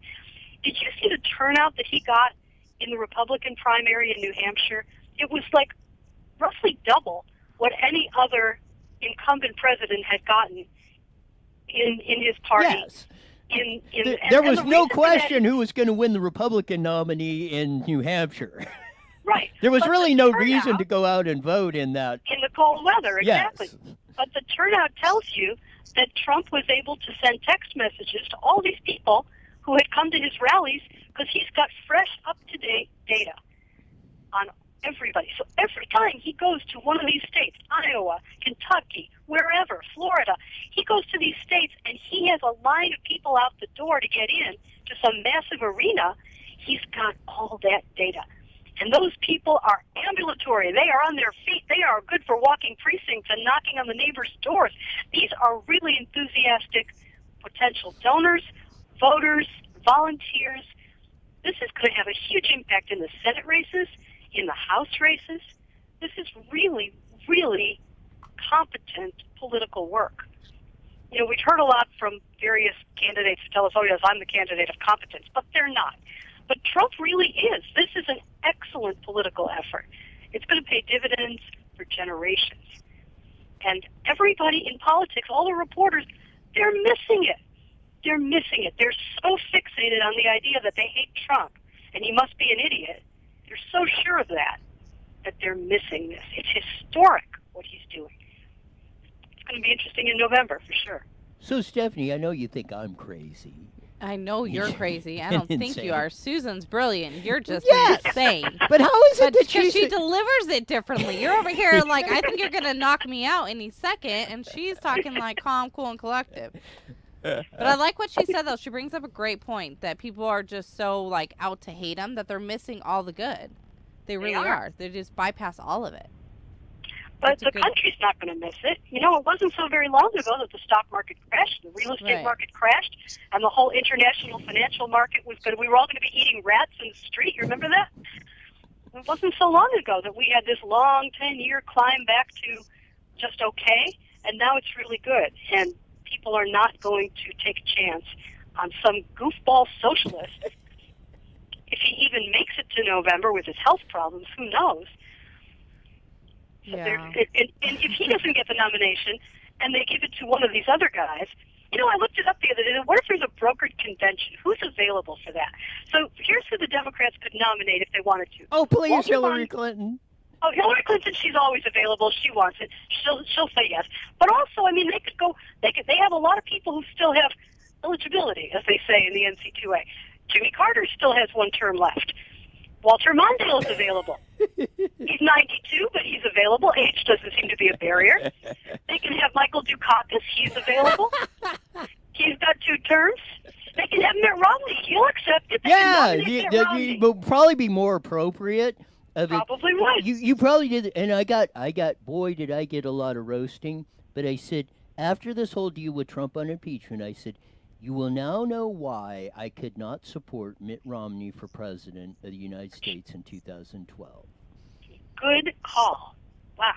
Did you see the turnout that he got in the Republican primary in New Hampshire? It was like roughly double what any other incumbent president had gotten in his party. Yes. There was no question who was going to win the Republican nominee in New Hampshire. Right. There was really no reason to go out and vote in that. In the cold weather, exactly. Yes. But the turnout tells you that Trump was able to send text messages to all these people who had come to his rallies because he's got fresh, up-to-date data on everybody. So every time he goes to one of these states, Iowa, Kentucky, wherever, Florida, he goes to these states and he has a line of people out the door to get in to some massive arena. He's got all that data. And those people are ambulatory. They are on their feet. They are good for walking precincts and knocking on the neighbors' doors. These are really enthusiastic potential donors, voters, volunteers. This is going to have a huge impact in the Senate races, in the House races. This is really, really competent political work. You know, we've heard a lot from various candidates who tell us, oh, yes, I'm the candidate of competence, but they're not. But Trump really is. This is an excellent political effort. It's going to pay dividends for generations. And everybody in politics, all the reporters, they're missing it. They're missing it. They're so fixated on the idea that they hate Trump and he must be an idiot. They're so sure of that they're missing this. It's historic what he's doing. It's going to be interesting in November for sure. So, Stephanie, I know you think I'm crazy. I know you're crazy. I don't think Insane. you are. Susan's brilliant. You're just Yes. insane. But how is it that Because she delivers it differently. You're over here like, I think you're going to knock me out any second, and she's talking like calm, cool, and collective. But I like what she said, though. She brings up a great point that people are just so, like, out to hate him that they're missing all the good. They really are. They just bypass all of it. But the country's not going to miss it. You know, it wasn't so very long ago that the stock market crashed, the real estate market crashed, and the whole international financial market was going to, we were all going to be eating rats in the street. You remember that? It wasn't so long ago that we had this long 10-year climb back to just okay, and now it's really good. And people are not going to take a chance on some goofball socialist. If he even makes it to November with his health problems, who knows? So and if he doesn't get the nomination and they give it to one of these other guys, you know, I looked it up the other day. What if there's a brokered convention? Who's available for that? So here's who the Democrats could nominate if they wanted to. Oh, please, Hillary Clinton. Oh, Hillary Clinton, she's always available. She wants it. She'll say yes. But also, I mean, they could go. They have a lot of people who still have eligibility, as they say in the NC2A. Jimmy Carter still has one term left. Walter Mondale is available. He's 92, but he's available. Age doesn't seem to be a barrier. They can have Michael Dukakis. He's available. He's got 2 terms. They can have Mitt Romney. He'll accept it. It would probably be more appropriate. Probably would. You probably did, and I got. Boy, did I get a lot of roasting. But I said, after this whole deal with Trump on impeachment, I said, you will now know why I could not support Mitt Romney for president of the United States in 2012. Good call. Wow.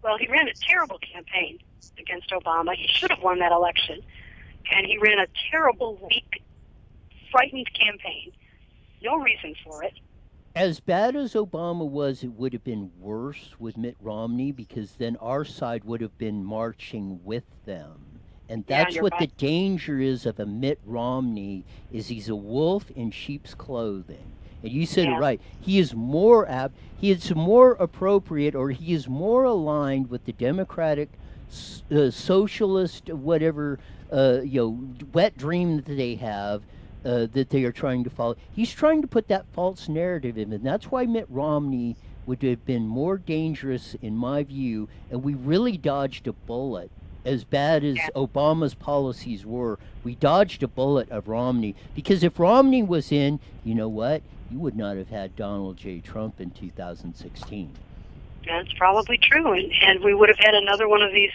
Well, he ran a terrible campaign against Obama. He should have won that election. And he ran a terrible, weak, frightened campaign. No reason for it. As bad as Obama was, it would have been worse with Mitt Romney because then our side would have been marching with them. And that's what the danger is of a Mitt Romney, is he's a wolf in sheep's clothing. And you said it right. He is more apt, he is more appropriate, or he is more aligned with the Democratic, socialist, whatever, wet dream that they have, that they are trying to follow. He's trying to put that false narrative in, and that's why Mitt Romney would have been more dangerous, in my view, and we really dodged a bullet. As bad as Obama's policies were, we dodged a bullet of Romney. Because if Romney was in, you know what? You would not have had Donald J. Trump in 2016. That's probably true. And we would have had another one of these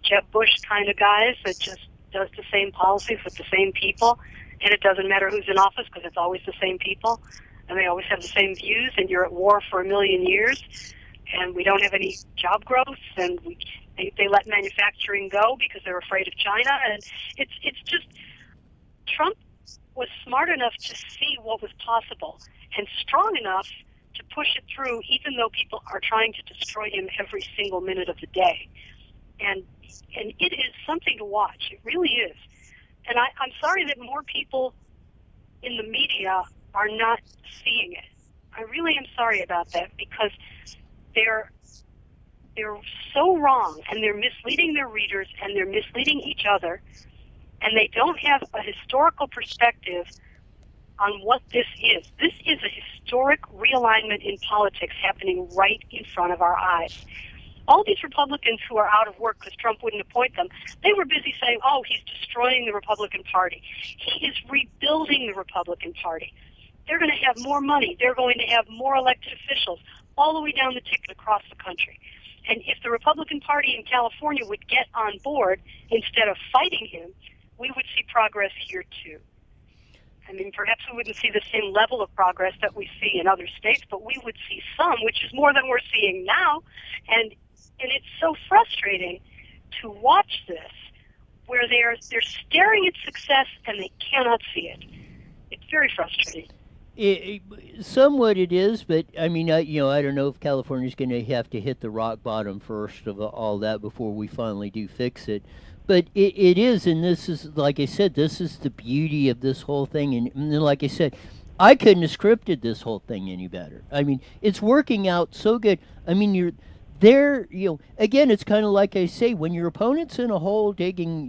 Jeb Bush kind of guys that just does the same policies with the same people. And it doesn't matter who's in office because it's always the same people. And they always have the same views. And you're at war for 1,000,000 years. And we don't have any job growth. And they let manufacturing go because they're afraid of China. And it's just, Trump was smart enough to see what was possible and strong enough to push it through, even though people are trying to destroy him every single minute of the day. And it is something to watch. It really is. And I'm sorry that more people in the media are not seeing it. I really am sorry about that because they're so wrong, and they're misleading their readers, and they're misleading each other, and they don't have a historical perspective on what this is. This is a historic realignment in politics happening right in front of our eyes. All these Republicans who are out of work because Trump wouldn't appoint them, they were busy saying, oh, he's destroying the Republican Party. He is rebuilding the Republican Party. They're going to have more money. They're going to have more elected officials all the way down the ticket across the country. And if the Republican Party in California would get on board instead of fighting him, we would see progress here too. I mean, perhaps we wouldn't see the same level of progress that we see in other states, but we would see some, which is more than we're seeing now. And it's so frustrating to watch this, where they're staring at success and they cannot see it. It's very frustrating. Somewhat it is, but I mean, I don't know if California's going to have to hit the rock bottom first of all that before we finally do fix it. But it is, and this is, like I said, this is the beauty of this whole thing. And like I said, I couldn't have scripted this whole thing any better. I mean, it's working out so good. I mean, you're there, again, it's kind of like I say, when your opponent's in a hole digging,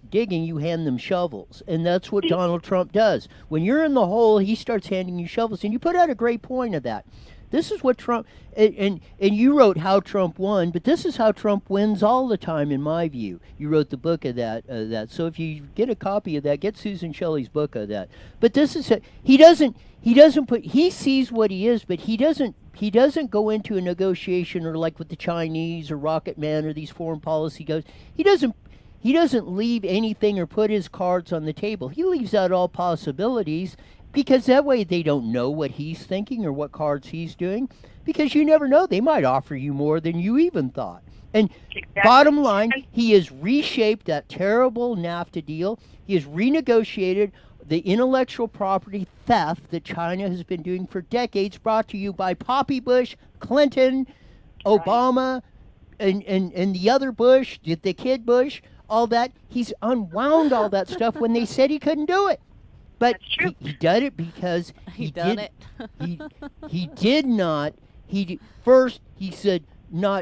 digging, you hand them shovels. And that's what Donald Trump does. When you're in the hole, he starts handing you shovels. And you put out a great point of that. This is what Trump, and you wrote How Trump Won, but this is how Trump wins all the time, in my view. You wrote the book of that. So if you get a copy of that, get Susan Shelley's book of that. But this is, he sees what he is, but he doesn't go into a negotiation or like with the Chinese or Rocket Man or these foreign policy goes. He doesn't leave anything or put his cards on the table. He leaves out all possibilities, because that way they don't know what he's thinking or what cards he's doing, because you never know. They might offer you more than you even thought. And bottom line, he has reshaped that terrible NAFTA deal. He has renegotiated the intellectual property theft that China has been doing for decades, brought to you by Poppy Bush, Clinton, Obama, and the other Bush, the kid Bush, all that. He's unwound all that stuff when they said he couldn't do it. But he did it because he did not. First he said,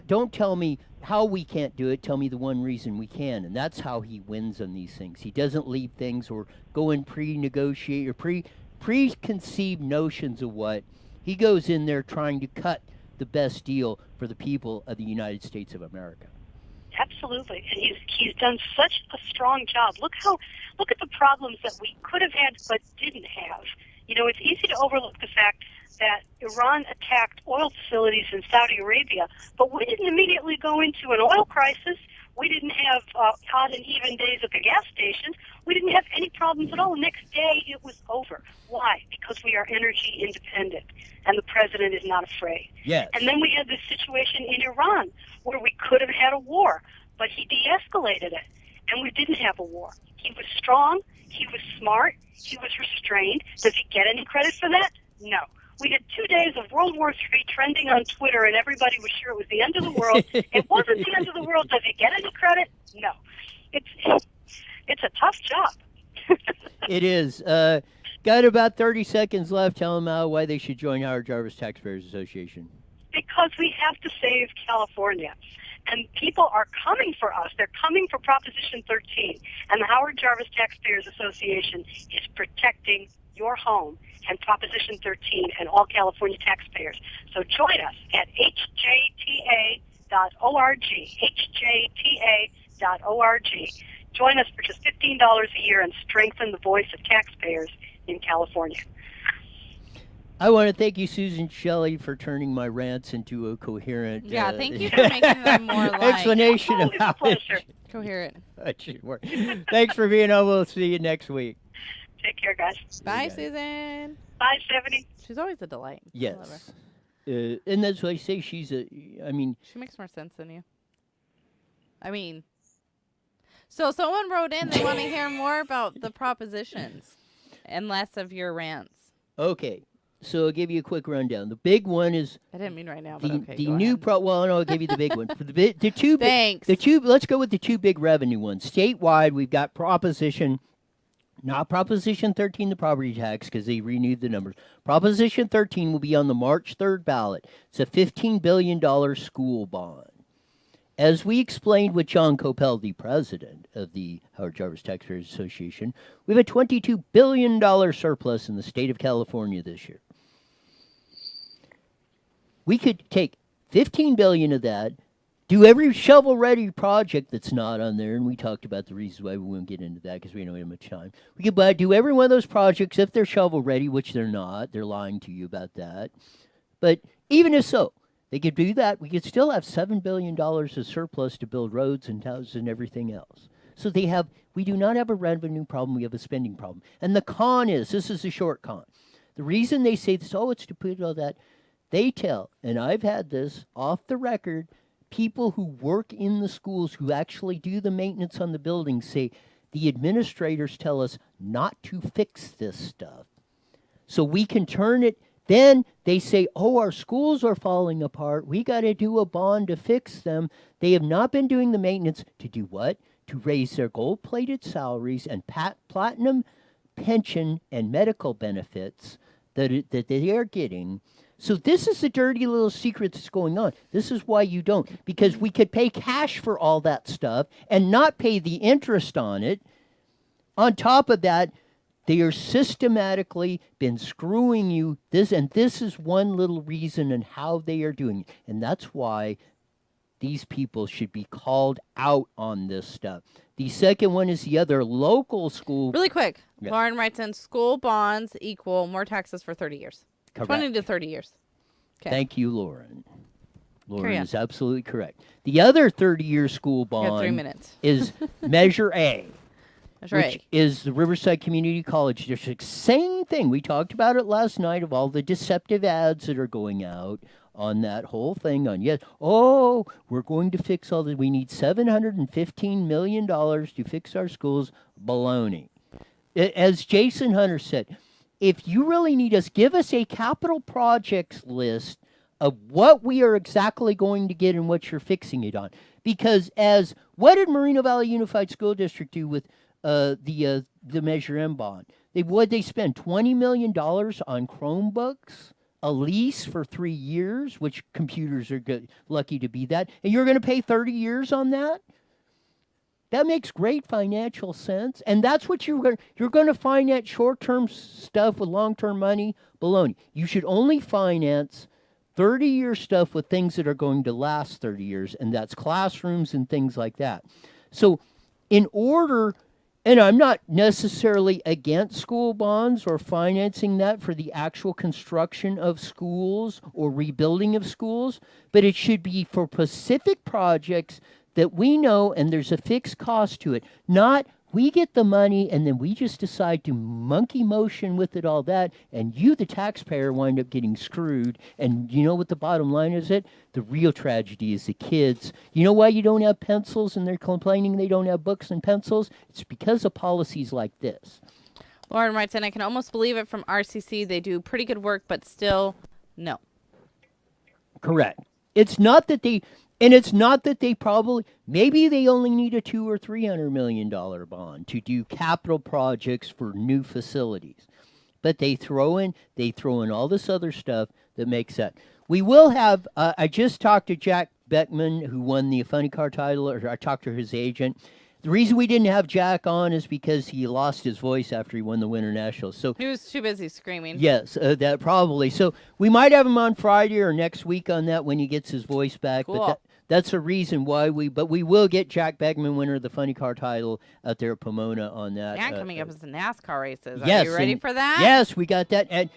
don't tell me how we can't do it. Tell me the one reason we can, and that's how he wins on these things. He doesn't leave things or go and pre-negotiate or preconceived notions of what. He goes in there trying to cut the best deal for the people of the United States of America. Absolutely, and he's done such a strong job. Look at the problems that we could have had but didn't have. It's easy to overlook the fact that Iran attacked oil facilities in Saudi Arabia, but we didn't immediately go into an oil crisis. We didn't have odd and even days at the gas stations. We didn't have any problems at all. The next day, it was over. Why? Because we are energy independent, and the president is not afraid. Yes. And then we had this situation in Iran where we could have had a war, but he de-escalated it, and we didn't have a war. He was strong. He was smart. He was restrained. Does he get any credit for that? No. We had 2 days of World War III trending on Twitter, and everybody was sure it was the end of the world. It wasn't the end of the world. Does he get any credit? No. It's a tough job. It is. Got about 30 seconds left. Tell them why they should join Howard Jarvis Taxpayers Association. Because we have to save California. And people are coming for us. They're coming for Proposition 13. And the Howard Jarvis Taxpayers Association is protecting your home and Proposition 13 and all California taxpayers. So join us at hjta.org, hjta.org. Join us for just $15 a year and strengthen the voice of taxpayers in California. I want to thank you, Susan Shelley, for turning my rants into a coherent thank you for making them more like explanation of how it coherent. should work. Thanks for being on. We'll see you next week. Take care, guys. Bye, Susan. Bye, Stephanie. She's always a delight. Yes. And that's why I say she makes more sense than you. So someone wrote in, they want to hear more about the propositions and less of your rants. Okay. So I'll give you a quick rundown. The big one is I didn't mean right now, but okay. The new I'll give you the big one. The two Thanks. Let's go with the two big revenue ones. Statewide, we've got not Proposition 13, the property tax, because they renewed the numbers. Proposition 13 will be on the March 3rd ballot. It's a $15 billion school bond. As we explained with John Coppell, the president of the Howard Jarvis Taxpayers Association, we have a $22 billion surplus in the state of California this year. We could take $15 billion of that, do every shovel-ready project that's not on there, and we talked about the reasons why we won't get into that because we don't have much time. We could do every one of those projects if they're shovel-ready, which they're not. They're lying to you about that. But even if so, they could do that. We could still have $7 billion of surplus to build roads and houses and everything else. So we do not have a revenue problem, we have a spending problem. And the con is, this is a short con. The reason they say this, it's to put all that, they tell, and I've had this off the record, people who work in the schools who actually do the maintenance on the buildings say, the administrators tell us not to fix this stuff. So we can turn it, then they say, our schools are falling apart. We got to do a bond to fix them. They have not been doing the maintenance to do what? To raise their gold-plated salaries and platinum pension and medical benefits that they are getting. So this is the dirty little secret that's going on. This is why you don't. Because we could pay cash for all that stuff and not pay the interest on it. On top of that, they are systematically been screwing you. This is one little reason and how they are doing it. And that's why these people should be called out on this stuff. The second one is the other local school. Really quick. Yeah. Lauren writes in, school bonds equal more taxes for 30 years. Correct. 20 to 30 years. Okay. Thank you, Lauren. Lauren Carry on. is absolutely correct. The other 30-year school You have 3 bond minutes. is Measure A. That's which right. is the Riverside Community College District. Same thing. We talked about it last night of all the deceptive ads that are going out on that whole thing on, we're going to fix all this. We need $715 million to fix our schools. Baloney. As Jason Hunter said, if you really need us, give us a capital projects list of what we are exactly going to get and what you're fixing it on. Because what did Moreno Valley Unified School District do with the Measure M bond? They spend $20 million on Chromebooks, a lease for 3 years, which computers are lucky to be that, and you're going to pay 30 years on that? That makes great financial sense, and that's what you're going to finance short-term stuff with long-term money. Baloney. You should only finance 30-year stuff with things that are going to last 30 years, and that's classrooms and things like that. So in order, and I'm not necessarily against school bonds or financing that for the actual construction of schools or rebuilding of schools, but it should be for specific projects that we know and there's a fixed cost to it. Not we get the money and then we just decide to monkey motion with it, all that, and you, the taxpayer, wind up getting screwed. And you know what the bottom line is? The real tragedy is the kids. You know why you don't have pencils and they're complaining they don't have books and pencils? It's because of policies like this. Lauren writes in, I can almost believe it from RCC. They do pretty good work, but still, no. Correct. It's not that they... And it's not that they maybe they only need a $200 or $300 million bond to do capital projects for new facilities. But they throw in all this other stuff that makes that. We will have, I just talked to Jack Beckman, who won the Funny Car title, or I talked to his agent. The reason we didn't have Jack on is because he lost his voice after he won the Winter Nationals. So he was too busy screaming. Yes, that probably. So we might have him on Friday or next week on that when he gets his voice back. Cool. But that's a reason why we will get Jack Beckman, winner of the Funny Car title, out there at Pomona on that. And coming up is the NASCAR races. Yes, Are you ready for that? Yes, we got that.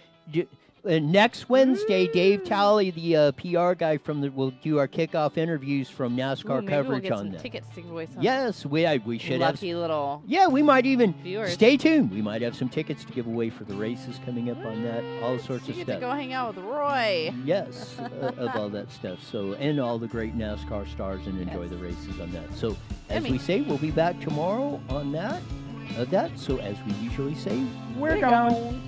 And next Wednesday, Dave Talley, the PR guy will do our kickoff interviews from NASCAR coverage we'll get on some that. tickets to give away some. Yes, we should have. Lucky little. Yeah, we might even viewers. Stay tuned. We might have some tickets to give away for the races coming up on that. All sorts of You stuff. get to go hang out with Roy. Yes, of all that stuff. So, and all the great NASCAR stars and enjoy the races on that. So, as we say, we'll be back tomorrow on that. So, as we usually say, we're gone.